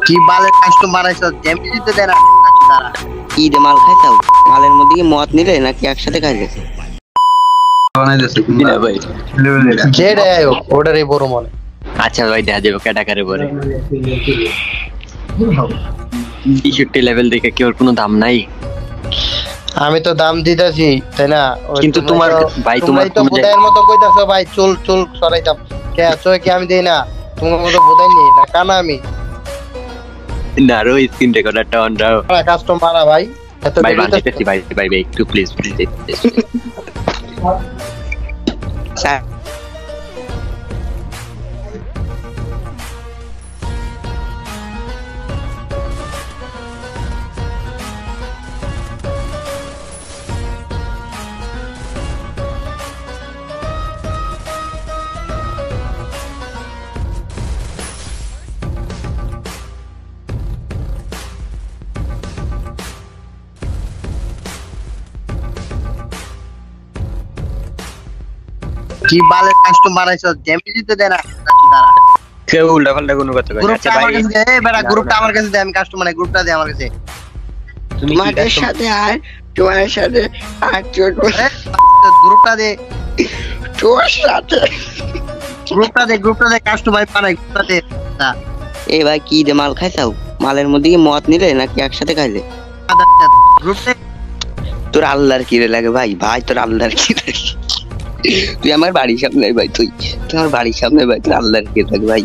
কি বালের কাস্টমার আইছো যেমনি দিতে দেনা দাঁড়া কি দে মাল খাইছাও? মালের মধ্যে কি মদ নিলে নাকি একসাথে খাইলে? বানাইতেছে কি না ভাই যেটা আয়ো ওটারই বড় মনে। আচ্ছা ভাই দেখা যাবে ক্যাটাকারে পরে 63 লেভেল দেখে কি ওর কোনো দাম নাই? আমি তো দাম দিতেছি তাই না? কিন্তু তোমার ভাই তোমার তো বোধাইয়ের মতো কইতাছো ভাই চুল চুল সরাইতাম কে আছো কি আমি দেই না তোমার মতো বোধাই নেই না কানা আমি না রো স্ক্রিন রেকর্ডারটা অন রাও কাস্টমার ভাই এত ভাই বানতেছি ভাই ভাই ভাই একটু প্লিজ প্লিজ স্যার কি বালের কাস্টমার আইছো যেমনি দিতে দেনা দাঁড়া কেউ উল্টা পাল্টা কোনো কথা কয় গ্রুপটা আমার কাছে দে বেটা গ্রুপটা আমার কাছে দে আমি কাস্টমার নাই গ্রুপটা দে আমার কাছে তোমাদের সাথে আর তোমার সাথে আর গ্রুপটা দে তোর সাথে গ্রুপটা দে কাস্টমার পানাই গ্রুপটা দে এ ভাই কি দে মাল খাইছাও? মালের মধ্যে কি মদ নিলে নাকি একসাথে খাইলে? গ্রুপটা তোর আল্লাহর কি রে লাগে ভাই? ভাই তোর আল্লাহর কি লাগে? তুই আমার বাড়ির সামনে ভাই, তুই আমার বাড়ির সামনে ভাই, তোর আল্লাহর কি লাগে ভাই?